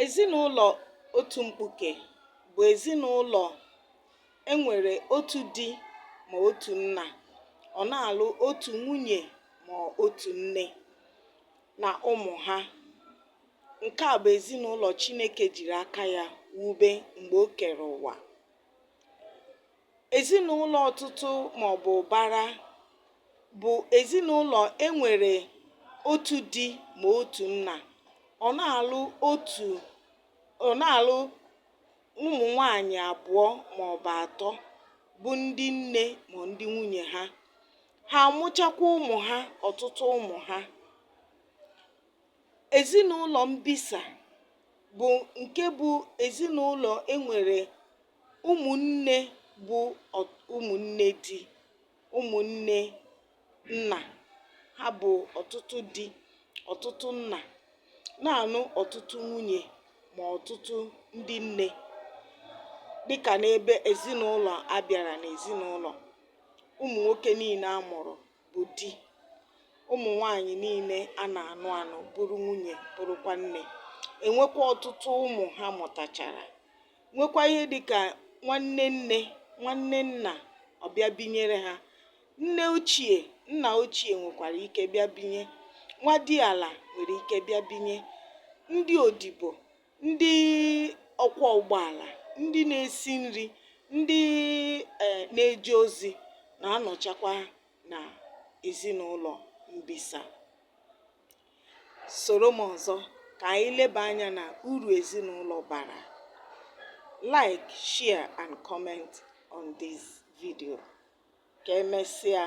Ezinụlọ otu mkpuke bụ ezinụlọ enwere otu di ma otu nna, ọ na-alụ otu nwunye ma otu nne na ụmụ ha. Nke a bụ ezinụlọ Chineke jiri aka ya wube mgbe o kere ụwa. Ezinụlọ ọtụtụ ma ọ bụ ụbara bụ ezinụlọ enwere otu di ma otu nna, ọ na-alụ ụmụ nwanyị abụọ ma ọ bụ atọ bụ ndị nne ma ndị nwunye ha. Ha amụchakwa ụmụ ha, ọtụtụ ụmụ ha. Ezinụlọ mbisa bụ nke bụ ezinụlọ enwere ụmụnne bụ ụmụnne di, ụmụnne nna, ha bụ ọtụtụ di, ọtụtụ nna, na-anụ ọtụtụ nwunye ma ọtụtụ ndị nne, dịka n'ebe ezinụlọ abịara n'ezinụlọ. Ụmụ nwoke niile a mụrụ bụ di, ụmụ nwanyị niile a na-anụ anụ bụrụ nwunye, bụrụkwa nne. Enwekwa ọtụtụ ụmụ ha mụtachara, nwekwa ihe dịka nwanne nne, nwanne nna ọbịa binyere ha, nne ochie, nna ochie nwekwara ike bịa binye, nwa di ala nwere ike bịa binye, ndị odibo, ndị ọkwọ ụgbọala, ndị na-esi nri, ndị na-eje ozi na-anọchakwa na ezinụlọ mbisa. Soro m ọzọ ka anyị leba anya na uru ezinụlọ bara. Like, share and comment on this video. Ka emesịa.